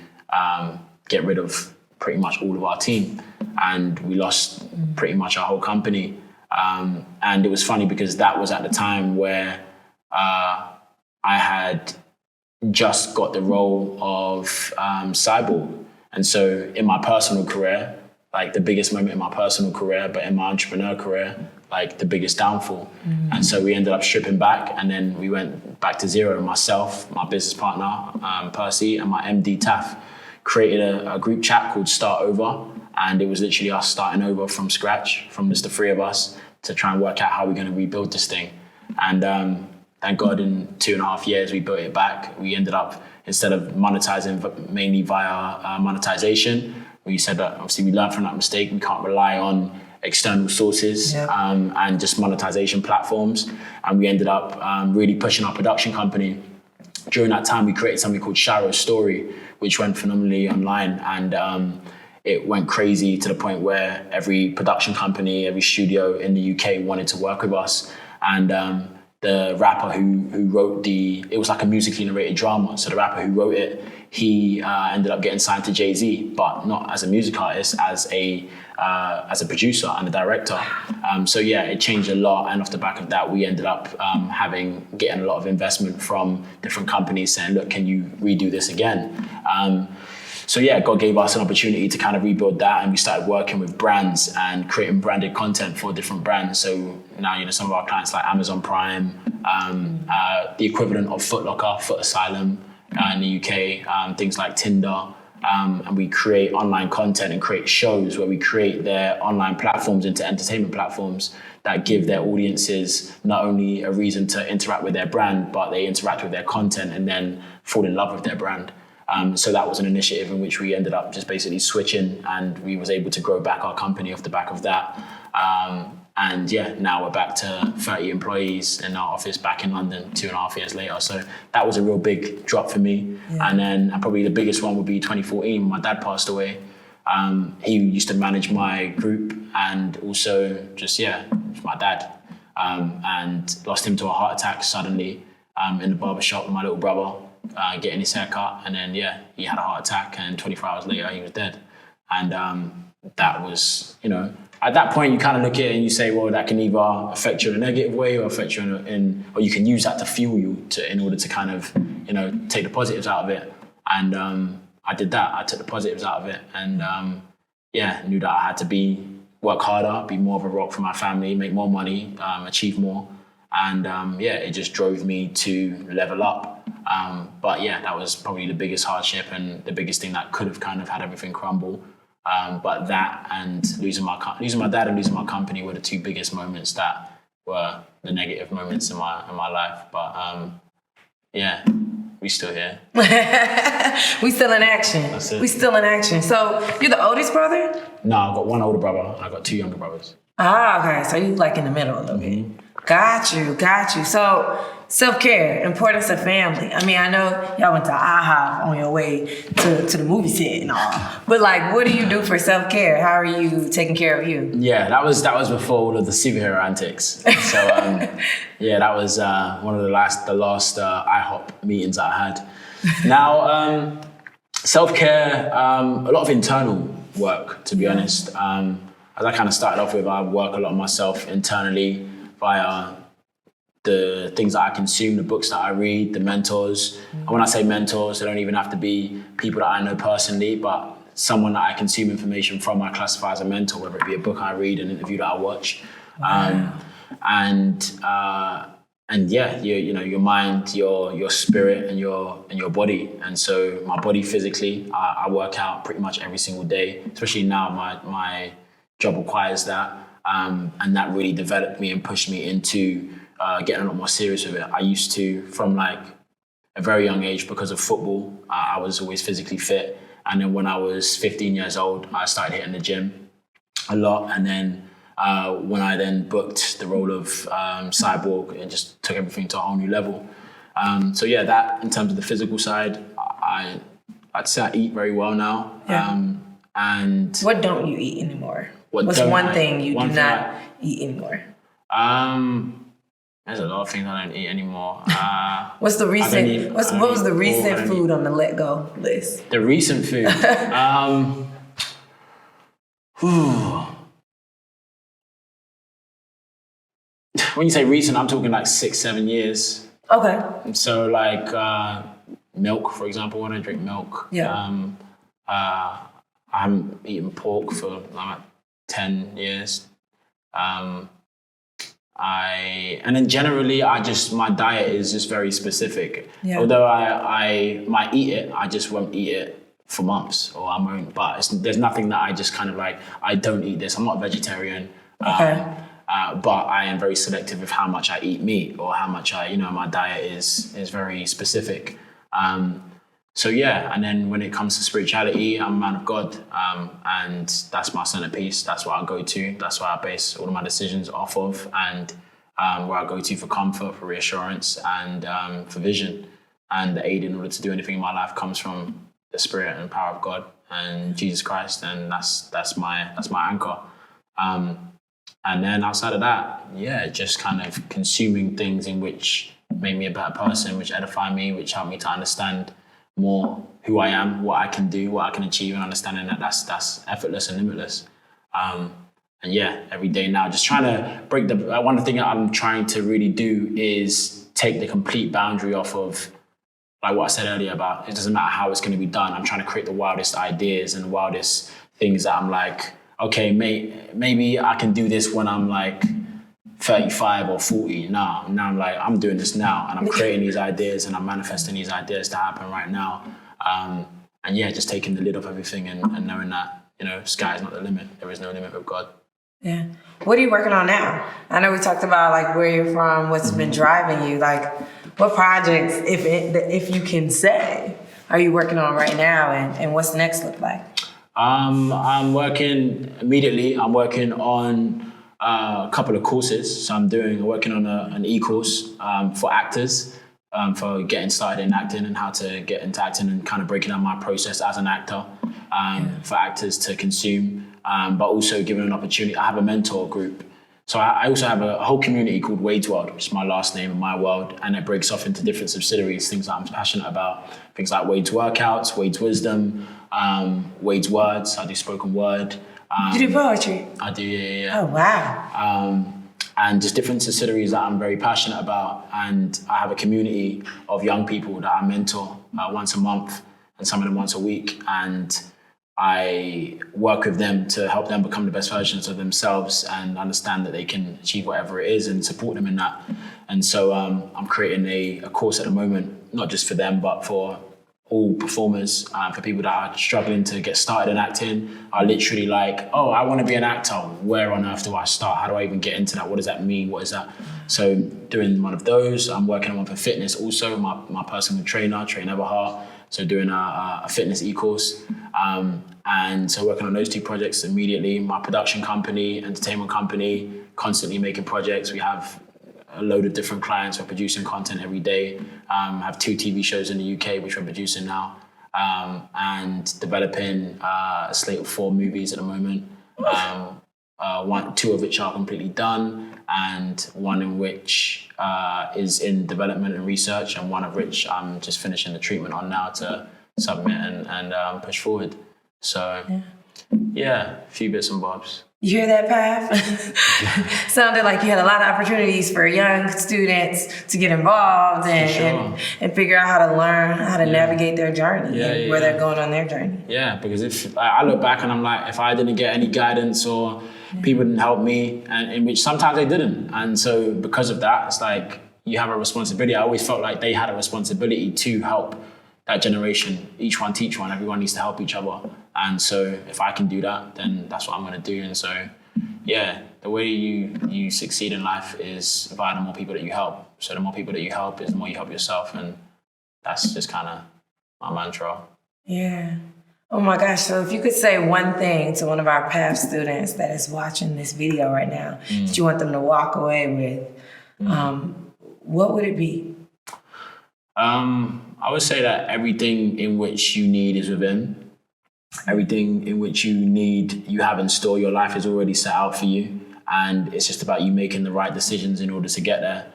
get rid of pretty much all of our team. And we lost pretty much our whole company. And it was funny because that was at the time where I had just got the role of Cyborg. And so in my personal career, like the biggest moment in my personal career, but in my entrepreneur career, like the biggest downfall. Mm-hmm. And so we ended up stripping back, and then we went back to zero. Myself, my business partner, Percy, and my MD, Taff, created a group chat called Start Over. And it was literally us starting over from scratch, from just the three of us, to try and work out how we're going to rebuild this thing. And thank God in 2.5 years, we built it back. We ended up, instead of monetizing mainly via monetization, we said that obviously we learned from that mistake. We can't rely on external sources and just monetization platforms. And we ended up really pushing our production company. During that time, we created something called Sharo's Story, which went phenomenally online. And it went crazy to the point where every production company, every studio in the UK wanted to work with us. And the rapper who wrote it was like a musically narrated drama. So the rapper who wrote it, he ended up getting signed to Jay-Z, but not as a music artist, as a producer and a director. So yeah, it changed a lot. And off the back of that, we ended up getting a lot of investment from different companies saying, look, can you redo this again? So yeah, God gave us an opportunity to kind of rebuild that, and we started working with brands and creating branded content for different brands. So now, some of our clients like Amazon Prime, the equivalent of Foot Locker, Foot Asylum in the UK, things like Tinder. And we create online content and create shows where we create their online platforms into entertainment platforms that give their audiences not only a reason to interact with their brand, but they interact with their content and then fall in love with their brand. So that was an initiative in which we ended up just basically switching, and we was able to grow back our company off the back of that. And yeah, now we're back to 30 employees in our office back in London 2.5 years later. So that was a real big drop for me. Yeah. And then probably the biggest one would be 2014. My dad passed away. He used to manage my group, and also just, my dad. And lost him to a heart attack suddenly in the barbershop with my little brother. Getting his haircut, and then he had a heart attack, and 24 hours later he was dead. And that was, at that point you kind of look at it and you say, well, that can either affect you in a negative way or affect you or you can use that to fuel you in order to kind of, take the positives out of it. And I did that. I took the positives out of it, and knew that I had to work harder, be more of a rock for my family, make more money, achieve more. And it just drove me to level up. But that was probably the biggest hardship and the biggest thing that could have kind of had everything crumble. But that and losing my dad and losing my company were the two biggest moments that were the negative moments in my life. But we still here. We still in action. That's it. We still in action. So you're the oldest brother? No, I've got one older brother and I've got two younger brothers. Ah, okay. So you like in the middle a little bit. Got you. So self-care, importance of family. I mean, I know y'all went to IHOP on your way to the movie set and all, but like, what do you do for self-care? How are you taking care of you? Yeah, that was before all of the superhero antics. So that was one of the last IHOP meetings that I had. Now, self-care, a lot of internal work, to be honest. As I kind of started off with, I work a lot on myself internally via the things that I consume, the books that I read, the mentors. And when I say mentors, they don't even have to be people that I know personally, but someone that I consume information from, I classify as a mentor, whether it be a book I read, an interview that I watch. Your mind, your spirit, and your body. And so my body physically, I work out pretty much every single day, especially now my job requires that. And that really developed me and pushed me into getting a lot more serious with it. I used to, from like a very young age, because of football, I was always physically fit. And then when I was 15 years old, I started hitting the gym a lot. And then when I then booked the role of Cyborg, it just took everything to a whole new level. That in terms of the physical side, I'd say I eat very well now. Yeah. And what don't you eat anymore? What's one thing you do not eat anymore? There's a lot of things I don't eat anymore. What's the recent? What was the recent food on the let go list? The recent food. When you say recent, I'm talking like 6-7 years. Okay. So like milk, for example, when I drink milk. Yeah. I haven't eaten pork for like 10 years. And then generally, my diet is just very specific. Yeah. Although I might eat it, I just won't eat it for months, or I won't. But there's nothing that I just kind of like, I don't eat this. I'm not a vegetarian. Okay. But I am very selective with how much I eat meat, or how much my diet is very specific. And then when it comes to spirituality, I'm a man of God, and that's my centerpiece. That's what I go to. That's what I base all of my decisions off of, and where I go to for comfort, for reassurance, and for vision. And the aid in order to do anything in my life comes from the Spirit and power of God and Jesus Christ, and that's my anchor. And then outside of that, just kind of consuming things in which make me a better person, which edify me, which help me to understand more who I am, what I can do, what I can achieve, and understanding that that's effortless and limitless. Every day now, just trying to break one thing that I'm trying to really do is take the complete boundary off of, like what I said earlier about, it doesn't matter how it's going to be done. I'm trying to create the wildest ideas and the wildest things that I'm like, okay, maybe I can do this when I'm like 35 or 40. Now I'm like, I'm doing this now, and I'm creating these ideas and I'm manifesting these ideas to happen right now. Just taking the lid off everything and knowing that, sky is not the limit. There is no limit with God. Yeah. What are you working on now? I know we talked about like where you're from, what's been driving you. Like, what projects, if you can say, are you working on right now, and what's the next look like? I'm working on a couple of courses. So I'm working on an e-course for actors, for getting started in acting and how to get into acting, and kind of breaking down my process as an actor for actors to consume, but also giving an opportunity. I have a mentor group. So I also have a whole community called Wade's World, which is my last name and my world, and it breaks off into different subsidiaries, things that I'm passionate about, things like Wade's Workouts, Wade's Wisdom, Wade's Words. I do spoken word. You do poetry? I do, yeah. Oh, wow. And just different subsidiaries that I'm very passionate about. And I have a community of young people that I mentor once a month, and some of them once a week. And I work with them to help them become the best versions of themselves and understand that they can achieve whatever it is, and support them in that. And so I'm creating a course at the moment, not just for them, but for all performers, for people that are struggling to get started in acting, are literally like, oh, I want to be an actor. Where on earth do I start? How do I even get into that? What does that mean? What is that? So doing one of those. I'm working on one for fitness also, my personal trainer, Train Everhart. So doing a fitness e-course. And so working on those two projects immediately. My production company, entertainment company, constantly making projects. We have a load of different clients. We're producing content every day. Have 2 TV shows in the UK, which we're producing now. And developing a slate of 4 movies at the moment. 2 of which are completely done, and 1 in which is in development and research, and 1 of which I'm just finishing the treatment on now to submit and push forward. So, a few bits and bobs. You hear that, Path? Sounded like you had a lot of opportunities for young students to get involved and figure out how to learn, how to navigate their journey, where they're going on their journey. Yeah, because if I look back and I'm like, if I didn't get any guidance or people didn't help me, and in which sometimes they didn't. And so because of that, it's like you have a responsibility. I always felt like they had a responsibility to help that generation. Each one teach one, everyone needs to help each other. And so if I can do that, then that's what I'm going to do. And so, the way you succeed in life is via the more people that you help. So the more people that you help is the more you help yourself. And that's just kind of my mantra. Yeah. Oh my gosh. So if you could say one thing to one of our PATHS students that is watching this video right now that you want them to walk away with, what would it be? I would say that everything in which you need is within. Everything in which you need, you have in store, your life is already set out for you. And it's just about you making the right decisions in order to get there.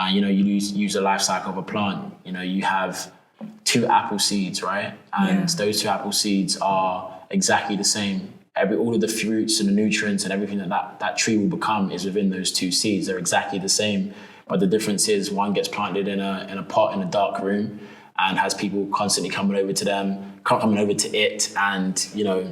You use the life cycle of a plant. You have 2 apple seeds, right? And those 2 apple seeds are exactly the same. All of the fruits and the nutrients and everything that tree will become is within those 2 seeds. They're exactly the same. But the difference is one gets planted in a pot in a dark room and has people constantly coming over to it and,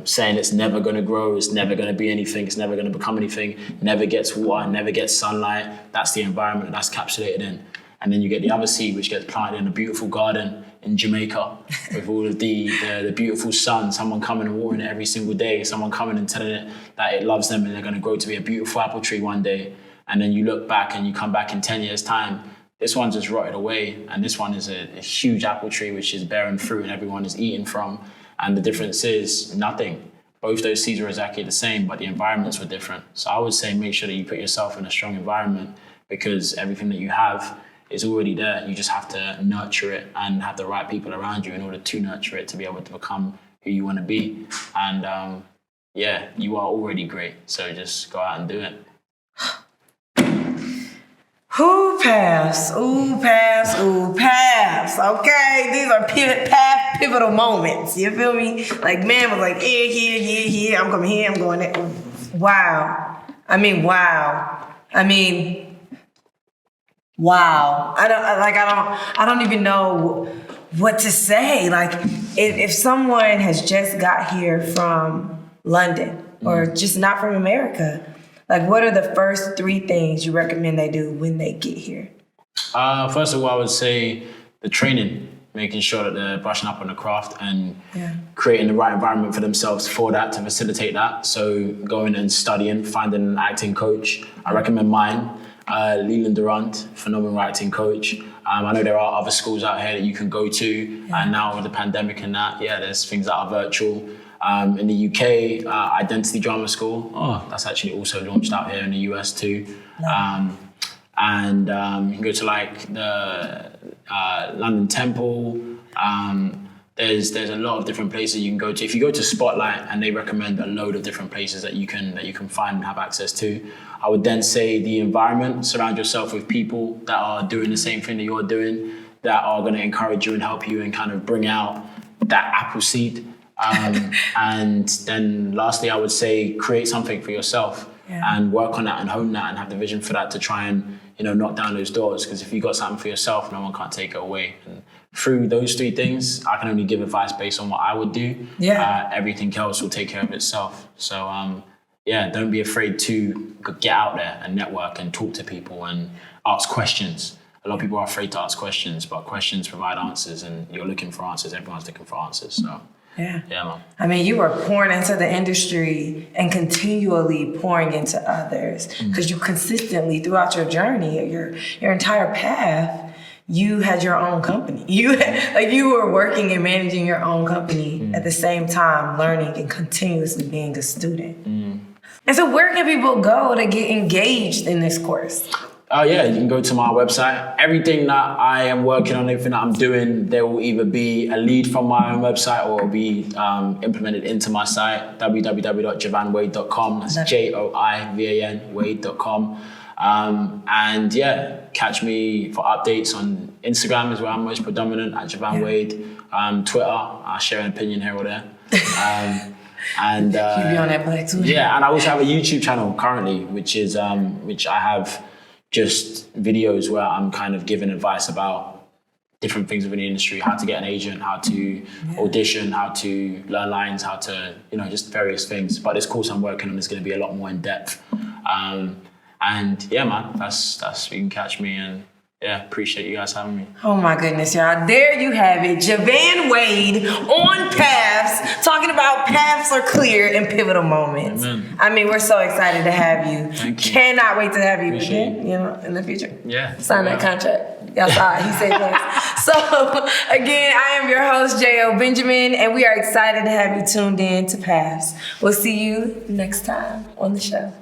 saying it's never going to grow, it's never going to be anything, it's never going to become anything, never gets water, never gets sunlight. That's the environment that's capsulated in. And then you get the other seed, which gets planted in a beautiful garden in Jamaica with all of the beautiful sun, someone coming and watering it every single day, someone coming and telling it that it loves them and they're going to grow to be a beautiful apple tree one day. And then you look back and you come back in 10 years' time, this one just rotted away, and this one is a huge apple tree which is bearing fruit and everyone is eating from. And the difference is nothing. Both those seeds were exactly the same, but the environments were different. So I would say make sure that you put yourself in a strong environment, because everything that you have is already there. You just have to nurture it and have the right people around you in order to nurture it to be able to become who you want to be. And you are already great. So just go out and do it. Who paths? Ooh, paths. Ooh, paths. Okay, these are pivotal moments. You feel me? Like man was like here. I'm coming here. I'm going there. Wow. I mean, wow. I don't even know what to say. Like, if someone has just got here from London or just not from America, like, what are the first 3 things you recommend they do when they get here? First of all, I would say the training, making sure that they're brushing up on the craft and creating the right environment for themselves for that, to facilitate that. So going and studying, finding an acting coach. I recommend mine, Leland Durant, phenomenal acting coach. I know there are other schools out here that you can go to, and now with the pandemic and that, there's things that are virtual. In the UK, Identity Drama School. That's actually also launched out here in the US too. And you can go to like the London Temple. There's a lot of different places you can go to. If you go to Spotlight, and they recommend a load of different places that you can find and have access to. I would then say the environment. Surround yourself with people that are doing the same thing that you're doing, that are going to encourage you and help you and kind of bring out that apple seed. And then lastly, I would say create something for yourself and work on that and hone that and have the vision for that to try and, knock down those doors. Because if you got something for yourself, no one can't take it away. And through those 3 things, I can only give advice based on what I would do. Everything else will take care of itself. So, don't be afraid to get out there and network and talk to people and ask questions. A lot of people are afraid to ask questions, but questions provide answers, and you're looking for answers. Everyone's looking for answers, so. Yeah, man. I mean, you were pouring into the industry and continually pouring into others, because you consistently, throughout your journey, your entire path, you had your own company. You were working and managing your own company at the same time, learning and continuously being a student. And so where can people go to get engaged in this course? You can go to my website. Everything that I am working on, everything that I'm doing, there will either be a lead from my own website or it will be implemented into my site, www.joivanwade.com. That's JOIVAN Wade.com. Catch me for updates on Instagram is where I'm most predominant, at Joivan Wade. Twitter, I share an opinion here or there. And you be on that black too. And I also have a YouTube channel currently, which I have just videos where I'm kind of giving advice about different things within the industry, how to get an agent, how to audition, how to learn lines, how to, just various things. But this course I'm working on is going to be a lot more in depth. That's where you can catch me, and appreciate you guys having me. Oh my goodness, y'all. There you have it. Joivan Wade on Paths, talking about paths are clear in pivotal moments. Amen. I mean, we're so excited to have you. Thank you. Cannot wait to have you Appreciate again, in the future. Sign that contract. Y'all saw it. He said yes. So, again, I am your host, J.O. Benjamin, and we are excited to have you tuned in to Paths. We'll see you next time on the show.